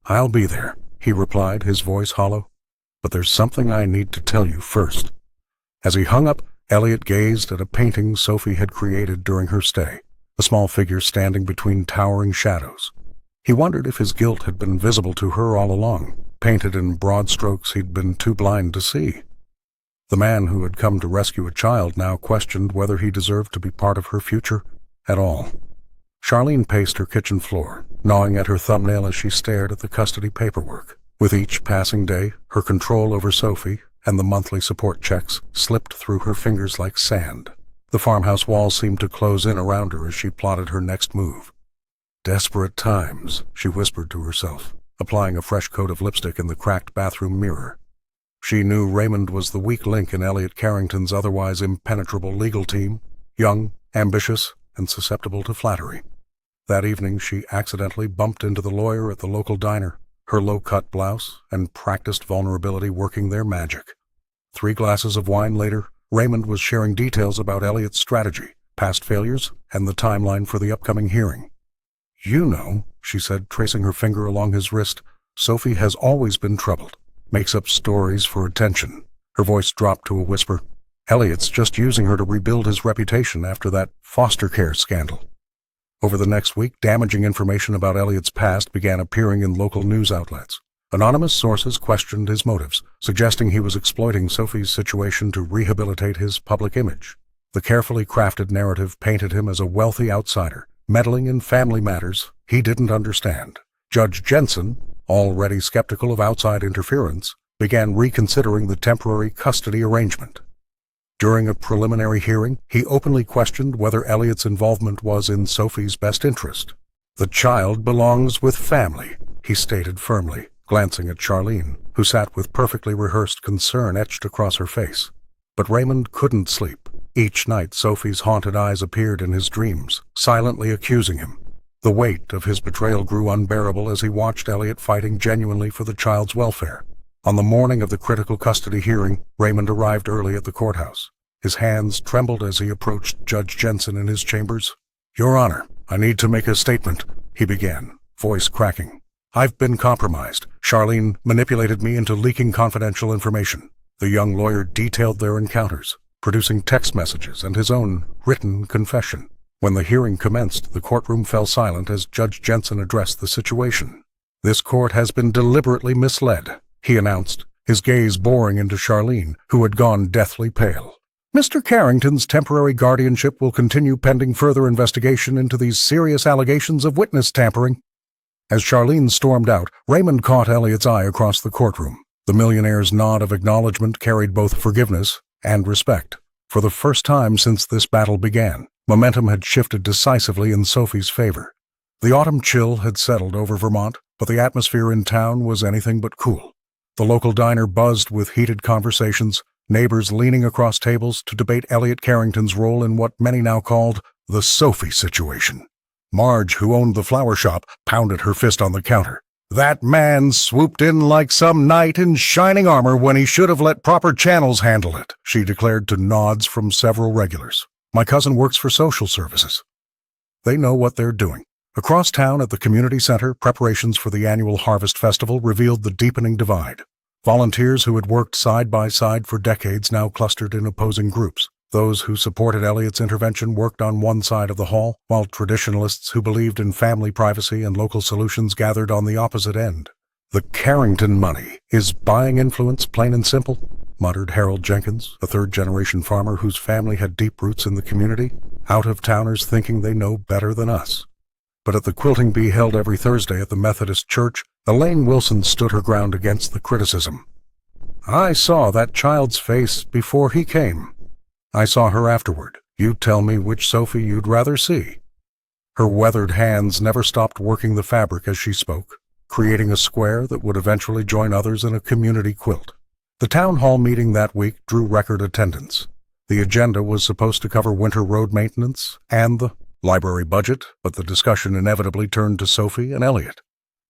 "I'll be there," he replied, his voice hollow. "But there's something I need to tell you first." As he hung up, Elliot gazed at a painting Sophie had created during her stay, a small figure standing between towering shadows. He wondered if his guilt had been visible to her all along, painted in broad strokes he'd been too blind to see. The man who had come to rescue a child now questioned whether he deserved to be part of her future at all. Charlene paced her kitchen floor, gnawing at her thumbnail as she stared at the custody paperwork. With each passing day, her control over Sophie and the monthly support checks slipped through her fingers like sand. The farmhouse walls seemed to close in around her as she plotted her next move. Desperate times, she whispered to herself, applying a fresh coat of lipstick in the cracked bathroom mirror. She knew Raymond was the weak link in Elliot Carrington's otherwise impenetrable legal team, young, ambitious, and susceptible to flattery. That evening she accidentally bumped into the lawyer at the local diner, her low-cut blouse and practiced vulnerability working their magic. 3 glasses of wine later, Raymond was sharing details about Elliot's strategy, past failures, and the timeline for the upcoming hearing. "You know," she said, tracing her finger along his wrist, "Sophie has always been troubled. Makes up stories for attention." Her voice dropped to a whisper. "Elliot's just using her to rebuild his reputation after that foster care scandal." Over the next week, damaging information about Elliot's past began appearing in local news outlets. Anonymous sources questioned his motives, suggesting he was exploiting Sophie's situation to rehabilitate his public image. The carefully crafted narrative painted him as a wealthy outsider, meddling in family matters he didn't understand. Judge Jensen, already skeptical of outside interference, began reconsidering the temporary custody arrangement. During a preliminary hearing, he openly questioned whether Elliot's involvement was in Sophie's best interest. "The child belongs with family," he stated firmly, glancing at Charlene, who sat with perfectly rehearsed concern etched across her face. But Raymond couldn't sleep. Each night Sophie's haunted eyes appeared in his dreams, silently accusing him. The weight of his betrayal grew unbearable as he watched Elliot fighting genuinely for the child's welfare. On the morning of the critical custody hearing, Raymond arrived early at the courthouse. His hands trembled as he approached Judge Jensen in his chambers. "Your Honor, I need to make a statement," he began, voice cracking. "I've been compromised. Charlene manipulated me into leaking confidential information." The young lawyer detailed their encounters, producing text messages and his own written confession. When the hearing commenced, the courtroom fell silent as Judge Jensen addressed the situation. "This court has been deliberately misled," he announced, his gaze boring into Charlene, who had gone deathly pale. "Mr. Carrington's temporary guardianship will continue pending further investigation into these serious allegations of witness tampering." As Charlene stormed out, Raymond caught Elliot's eye across the courtroom. The millionaire's nod of acknowledgement carried both forgiveness and respect. For the first time since this battle began, momentum had shifted decisively in Sophie's favor. The autumn chill had settled over Vermont, but the atmosphere in town was anything but cool. The local diner buzzed with heated conversations, neighbors leaning across tables to debate Elliot Carrington's role in what many now called the Sophie situation. Marge, who owned the flower shop, pounded her fist on the counter. "That man swooped in like some knight in shining armor when he should have let proper channels handle it," she declared to nods from several regulars. "My cousin works for social services. They know what they're doing." Across town at the community center, preparations for the annual Harvest Festival revealed the deepening divide. Volunteers who had worked side by side for decades now clustered in opposing groups. Those who supported Elliot's intervention worked on one side of the hall, while traditionalists who believed in family privacy and local solutions gathered on the opposite end. "The Carrington money is buying influence, plain and simple," muttered Harold Jenkins, a third-generation farmer whose family had deep roots in the community. "Out-of-towners thinking they know better than us." But at the quilting bee held every Thursday at the Methodist Church, Elaine Wilson stood her ground against the criticism. "I saw that child's face before he came. I saw her afterward. You tell me which Sophie you'd rather see." Her weathered hands never stopped working the fabric as she spoke, creating a square that would eventually join others in a community quilt. The town hall meeting that week drew record attendance. The agenda was supposed to cover winter road maintenance and the library budget, but the discussion inevitably turned to Sophie and Elliot.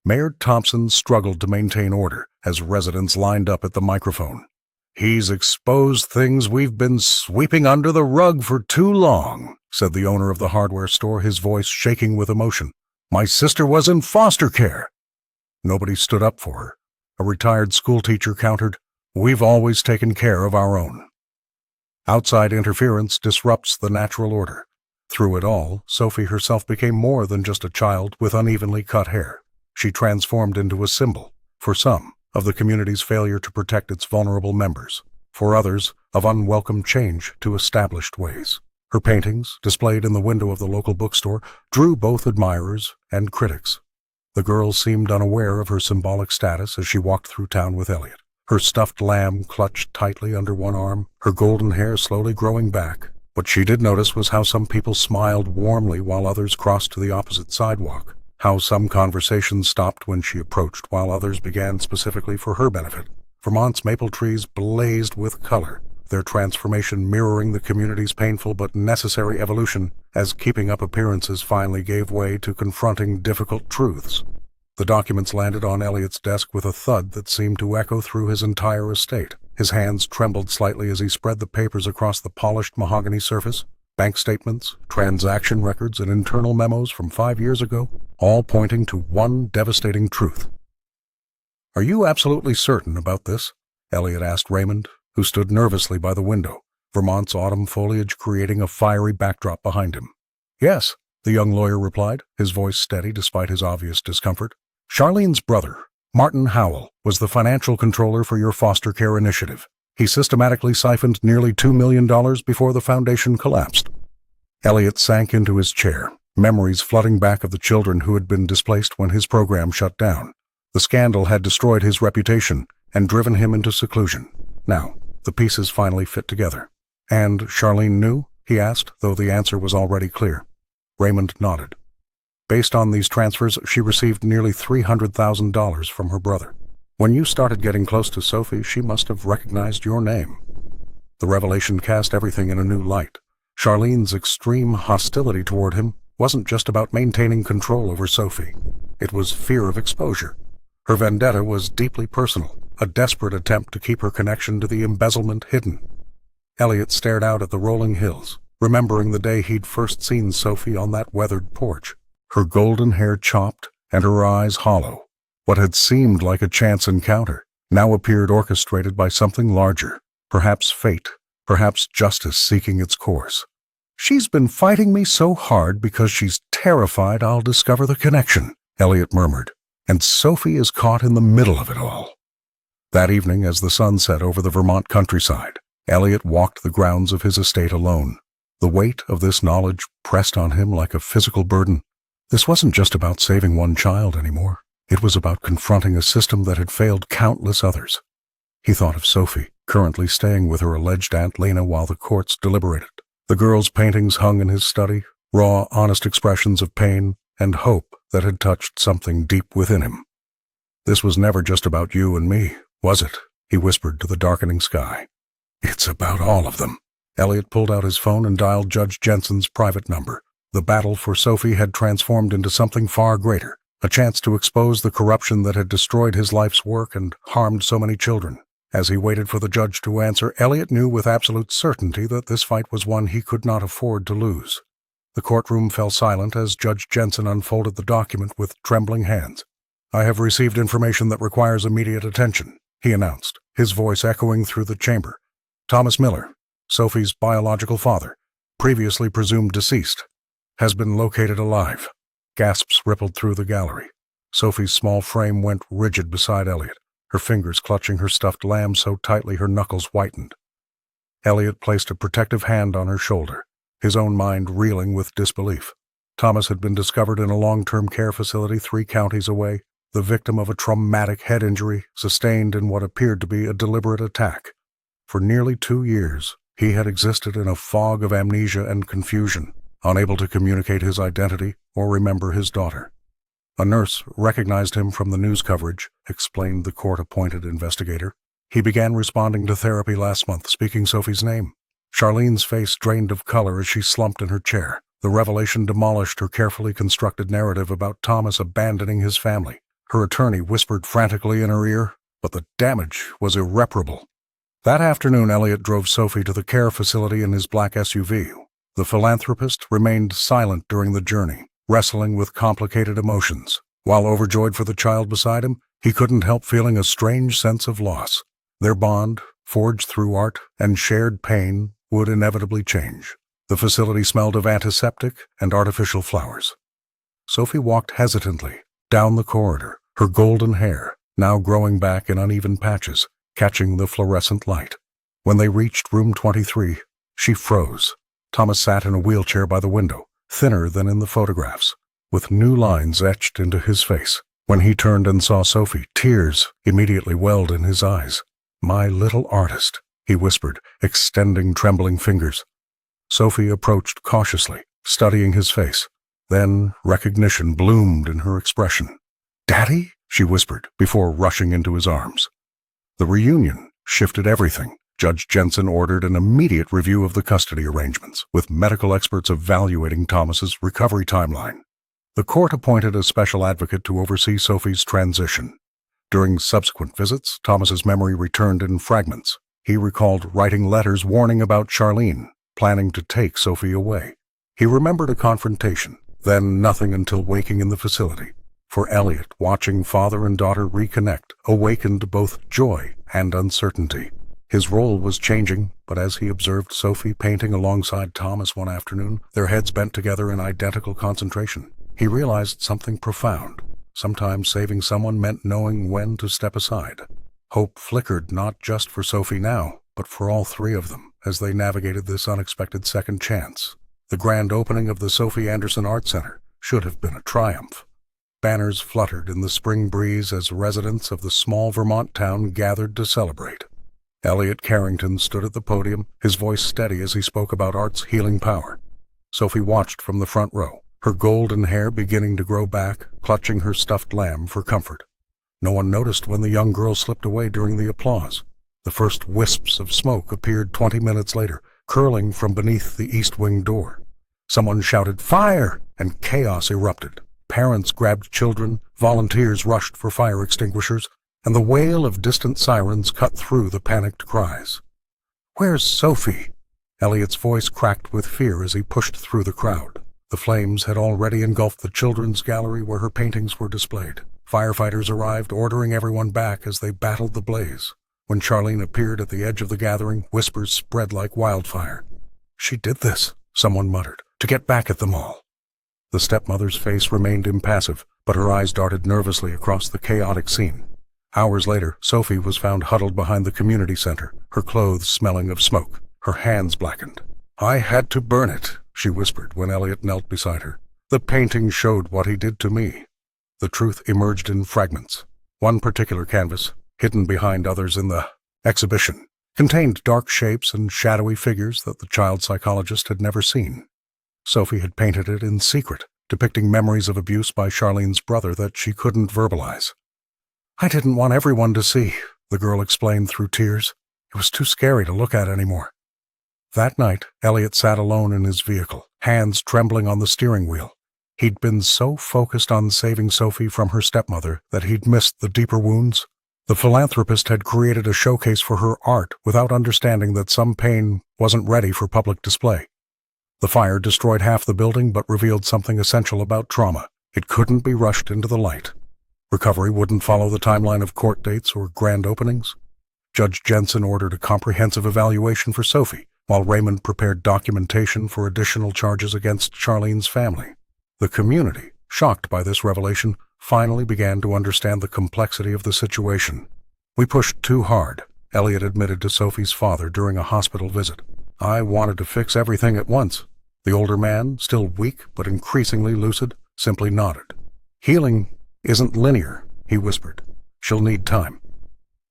Mayor Thompson struggled to maintain order as residents lined up at the microphone. "He's exposed things we've been sweeping under the rug for too long," said the owner of the hardware store, his voice shaking with emotion. "My sister was in foster care." Nobody stood up for her. A retired schoolteacher countered, "We've always taken care of our own." Outside interference disrupts the natural order. Through it all, Sophie herself became more than just a child with unevenly cut hair. She transformed into a symbol, for some, of the community's failure to protect its vulnerable members, for others, of unwelcome change to established ways. Her paintings, displayed in the window of the local bookstore, drew both admirers and critics. The girl seemed unaware of her symbolic status as she walked through town with Elliot, her stuffed lamb clutched tightly under one arm, her golden hair slowly growing back. What she did notice was how some people smiled warmly while others crossed to the opposite sidewalk, how some conversations stopped when she approached while others began specifically for her benefit. Vermont's maple trees blazed with color, their transformation mirroring the community's painful but necessary evolution as keeping up appearances finally gave way to confronting difficult truths. The documents landed on Elliot's desk with a thud that seemed to echo through his entire estate. His hands trembled slightly as he spread the papers across the polished mahogany surface. Bank statements, transaction records, and internal memos from 5 years ago, all pointing to one devastating truth. "Are you absolutely certain about this?" Elliot asked Raymond, who stood nervously by the window, Vermont's autumn foliage creating a fiery backdrop behind him. "Yes," the young lawyer replied, his voice steady despite his obvious discomfort. "Charlene's brother, Martin Howell, was the financial controller for your foster care initiative. He systematically siphoned nearly $2 million before the foundation collapsed." Elliot sank into his chair, memories flooding back of the children who had been displaced when his program shut down. The scandal had destroyed his reputation and driven him into seclusion. Now, the pieces finally fit together. "And Charlene knew?" he asked, though the answer was already clear. Raymond nodded. "Based on these transfers, she received nearly $300,000 from her brother. When you started getting close to Sophie, she must have recognized your name." The revelation cast everything in a new light. Charlene's extreme hostility toward him wasn't just about maintaining control over Sophie. It was fear of exposure. Her vendetta was deeply personal, a desperate attempt to keep her connection to the embezzlement hidden. Elliot stared out at the rolling hills, remembering the day he'd first seen Sophie on that weathered porch, her golden hair chopped and her eyes hollow. What had seemed like a chance encounter now appeared orchestrated by something larger, perhaps fate, perhaps justice seeking its course. "She's been fighting me so hard because she's terrified I'll discover the connection," Elliot murmured, "and Sophie is caught in the middle of it all." That evening, as the sun set over the Vermont countryside, Elliot walked the grounds of his estate alone. The weight of this knowledge pressed on him like a physical burden. This wasn't just about saving one child anymore. It was about confronting a system that had failed countless others. He thought of Sophie, currently staying with her alleged Aunt Lena while the courts deliberated. The girl's paintings hung in his study, raw, honest expressions of pain and hope that had touched something deep within him. "This was never just about you and me, was it?" he whispered to the darkening sky. "It's about all of them." Elliot pulled out his phone and dialed Judge Jensen's private number. The battle for Sophie had transformed into something far greater, a chance to expose the corruption that had destroyed his life's work and harmed so many children. As he waited for the judge to answer, Elliot knew with absolute certainty that this fight was one he could not afford to lose. The courtroom fell silent as Judge Jensen unfolded the document with trembling hands. "I have received information that requires immediate attention," he announced, his voice echoing through the chamber. "Thomas Miller, Sophie's biological father, previously presumed deceased, has been located alive." Gasps rippled through the gallery. Sophie's small frame went rigid beside Elliot, her fingers clutching her stuffed lamb so tightly her knuckles whitened. Elliot placed a protective hand on her shoulder, his own mind reeling with disbelief. Thomas had been discovered in a long-term care facility 3 counties away, the victim of a traumatic head injury sustained in what appeared to be a deliberate attack. For nearly 2 years, he had existed in a fog of amnesia and confusion, unable to communicate his identity or remember his daughter. "A nurse recognized him from the news coverage," explained the court-appointed investigator. "He began responding to therapy last month, speaking Sophie's name." Charlene's face drained of color as she slumped in her chair. The revelation demolished her carefully constructed narrative about Thomas abandoning his family. Her attorney whispered frantically in her ear, but the damage was irreparable. That afternoon, Elliot drove Sophie to the care facility in his black SUV. The philanthropist remained silent during the journey, wrestling with complicated emotions. While overjoyed for the child beside him, he couldn't help feeling a strange sense of loss. Their bond, forged through art and shared pain, would inevitably change. The facility smelled of antiseptic and artificial flowers. Sophie walked hesitantly down the corridor, her golden hair now growing back in uneven patches, catching the fluorescent light. When they reached room 23, she froze. Thomas sat in a wheelchair by the window, thinner than in the photographs, with new lines etched into his face. When he turned and saw Sophie, tears immediately welled in his eyes. "My little artist," he whispered, extending trembling fingers. Sophie approached cautiously, studying his face. Then recognition bloomed in her expression. "Daddy?" she whispered, before rushing into his arms. The reunion shifted everything. Judge Jensen ordered an immediate review of the custody arrangements, with medical experts evaluating Thomas's recovery timeline. The court appointed a special advocate to oversee Sophie's transition. During subsequent visits, Thomas's memory returned in fragments. He recalled writing letters warning about Charlene, planning to take Sophie away. He remembered a confrontation, then nothing until waking in the facility. For Elliot, watching father and daughter reconnect awakened both joy and uncertainty. His role was changing, but as he observed Sophie painting alongside Thomas one afternoon, their heads bent together in identical concentration, he realized something profound. Sometimes saving someone meant knowing when to step aside. Hope flickered not just for Sophie now, but for all three of them, as they navigated this unexpected second chance. The grand opening of the Sophie Anderson Art Center should have been a triumph. Banners fluttered in the spring breeze as residents of the small Vermont town gathered to celebrate. Elliot Carrington stood at the podium, his voice steady as he spoke about art's healing power. Sophie watched from the front row, her golden hair beginning to grow back, clutching her stuffed lamb for comfort. No one noticed when the young girl slipped away during the applause. The first wisps of smoke appeared 20 minutes later, curling from beneath the east wing door. Someone shouted, "Fire!" and chaos erupted. Parents grabbed children, volunteers rushed for fire extinguishers, and the wail of distant sirens cut through the panicked cries. "Where's Sophie?" Elliot's voice cracked with fear as he pushed through the crowd. The flames had already engulfed the children's gallery where her paintings were displayed. Firefighters arrived, ordering everyone back as they battled the blaze. When Charlene appeared at the edge of the gathering, whispers spread like wildfire. "She did this," someone muttered, "to get back at them all." The stepmother's face remained impassive, but her eyes darted nervously across the chaotic scene. Hours later, Sophie was found huddled behind the community center, her clothes smelling of smoke, her hands blackened. "I had to burn it," she whispered when Elliot knelt beside her. "The painting showed what he did to me." The truth emerged in fragments. One particular canvas, hidden behind others in the exhibition, contained dark shapes and shadowy figures that the child psychologist had never seen. Sophie had painted it in secret, depicting memories of abuse by Charlene's brother that she couldn't verbalize. "I didn't want everyone to see," the girl explained through tears. "It was too scary to look at anymore." That night, Elliot sat alone in his vehicle, hands trembling on the steering wheel. He'd been so focused on saving Sophie from her stepmother that he'd missed the deeper wounds. The philanthropist had created a showcase for her art without understanding that some pain wasn't ready for public display. The fire destroyed half the building but revealed something essential about trauma. It couldn't be rushed into the light. Recovery wouldn't follow the timeline of court dates or grand openings. Judge Jensen ordered a comprehensive evaluation for Sophie, while Raymond prepared documentation for additional charges against Charlene's family. The community, shocked by this revelation, finally began to understand the complexity of the situation. "We pushed too hard," Elliot admitted to Sophie's father during a hospital visit. "I wanted to fix everything at once." The older man, still weak but increasingly lucid, simply nodded. "Healing isn't linear," he whispered. "She'll need time."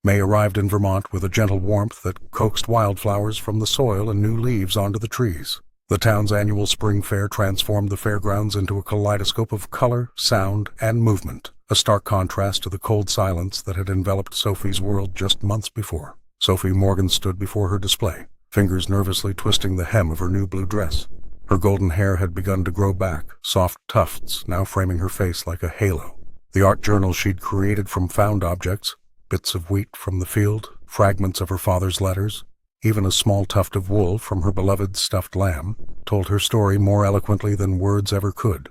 May arrived in Vermont with a gentle warmth that coaxed wildflowers from the soil and new leaves onto the trees. The town's annual spring fair transformed the fairgrounds into a kaleidoscope of color, sound, and movement, a stark contrast to the cold silence that had enveloped Sophie's world just months before. Sophie Morgan stood before her display, fingers nervously twisting the hem of her new blue dress. Her golden hair had begun to grow back, soft tufts now framing her face like a halo. The art journal she'd created from found objects, bits of wheat from the field, fragments of her father's letters, even a small tuft of wool from her beloved stuffed lamb, told her story more eloquently than words ever could.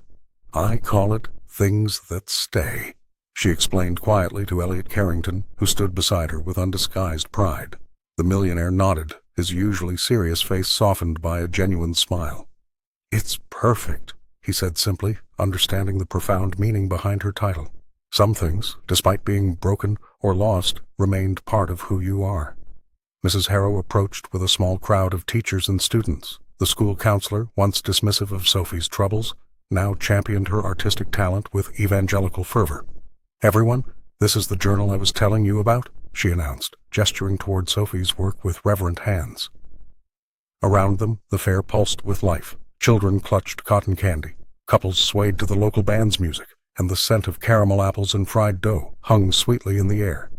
"I call it things that stay," she explained quietly to Elliot Carrington, who stood beside her with undisguised pride. The millionaire nodded, his usually serious face softened by a genuine smile. "It's perfect," he said simply, understanding the profound meaning behind her title. "Some things, despite being broken or lost, remained part of who you are." Mrs. Harrow approached with a small crowd of teachers and students. The school counselor, once dismissive of Sophie's troubles, now championed her artistic talent with evangelical fervor. "Everyone, this is the journal I was telling you about," she announced, gesturing toward Sophie's work with reverent hands. Around them, the fair pulsed with life. Children clutched cotton candy. Couples swayed to the local band's music, and the scent of caramel apples and fried dough hung sweetly in the air.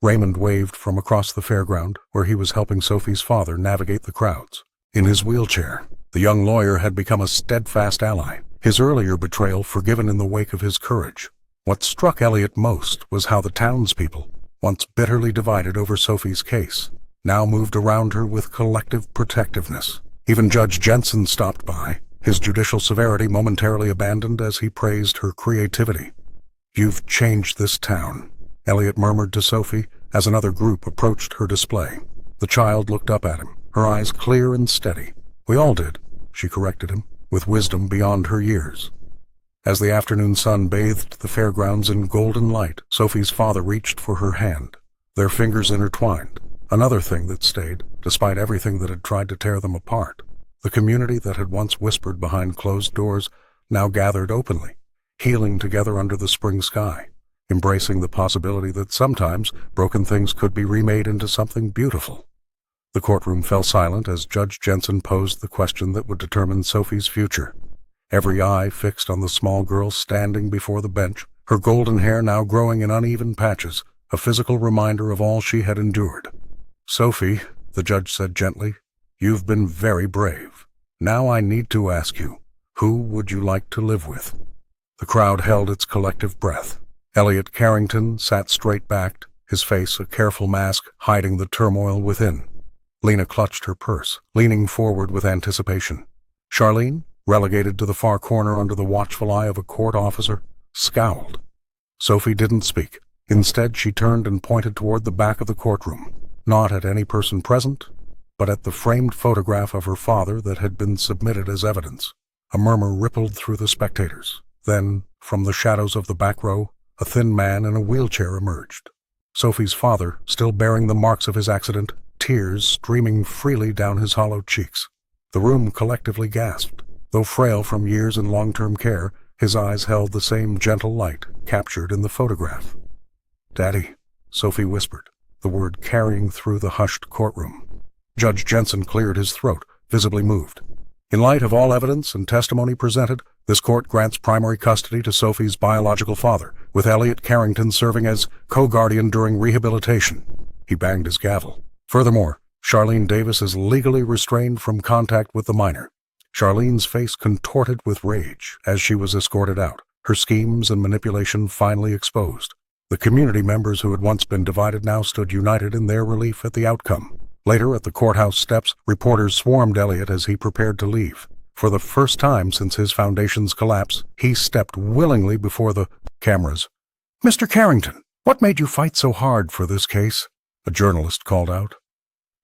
Raymond waved from across the fairground, where he was helping Sophie's father navigate the crowds. In his wheelchair, the young lawyer had become a steadfast ally, his earlier betrayal forgiven in the wake of his courage. What struck Elliot most was how the townspeople, once bitterly divided over Sophie's case, now moved around her with collective protectiveness. Even Judge Jensen stopped by, his judicial severity momentarily abandoned as he praised her creativity. "You've changed this town," Elliot murmured to Sophie as another group approached her display. The child looked up at him, her eyes clear and steady. "We all did," she corrected him, with wisdom beyond her years. As the afternoon sun bathed the fairgrounds in golden light, Sophie's father reached for her hand. Their fingers intertwined, another thing that stayed, despite everything that had tried to tear them apart. The community that had once whispered behind closed doors now gathered openly, healing together under the spring sky, embracing the possibility that sometimes broken things could be remade into something beautiful. The courtroom fell silent as Judge Jensen posed the question that would determine Sophie's future. Every eye fixed on the small girl standing before the bench, her golden hair now growing in uneven patches, a physical reminder of all she had endured. "Sophie," the judge said gently, "you've been very brave. Now I need to ask you, who would you like to live with?" The crowd held its collective breath. Elliot Carrington sat straight-backed, his face a careful mask hiding the turmoil within. Lena clutched her purse, leaning forward with anticipation. Charlene, relegated to the far corner under the watchful eye of a court officer, scowled. Sophie didn't speak. Instead, she turned and pointed toward the back of the courtroom, not at any person present, but at the framed photograph of her father that had been submitted as evidence. A murmur rippled through the spectators. Then, from the shadows of the back row, a thin man in a wheelchair emerged. Sophie's father, still bearing the marks of his accident, tears streaming freely down his hollow cheeks. The room collectively gasped. Though frail from years in long-term care, his eyes held the same gentle light captured in the photograph. "Daddy," Sophie whispered, the word carrying through the hushed courtroom. Judge Jensen cleared his throat, visibly moved. "In light of all evidence and testimony presented, this court grants primary custody to Sophie's biological father, with Elliot Carrington serving as co-guardian during rehabilitation." He banged his gavel. "Furthermore, Charlene Davis is legally restrained from contact with the minor." Charlene's face contorted with rage as she was escorted out, her schemes and manipulation finally exposed. The community members who had once been divided now stood united in their relief at the outcome. Later, at the courthouse steps, reporters swarmed Elliot as he prepared to leave. For the first time since his foundation's collapse, he stepped willingly before the cameras. "Mr. Carrington, what made you fight so hard for this case?" a journalist called out.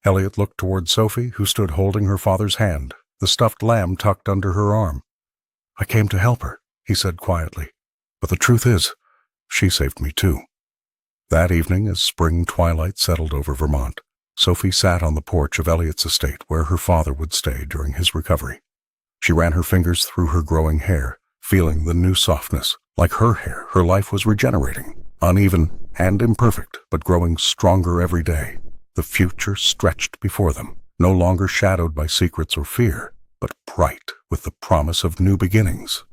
Elliot looked toward Sophie, who stood holding her father's hand, the stuffed lamb tucked under her arm. "I came to help her," he said quietly. "But the truth is, she saved me too." That evening, as spring twilight settled over Vermont, Sophie sat on the porch of Elliot's estate where her father would stay during his recovery. She ran her fingers through her growing hair, feeling the new softness. Like her hair, her life was regenerating, uneven and imperfect, but growing stronger every day. The future stretched before them, no longer shadowed by secrets or fear, but bright with the promise of new beginnings.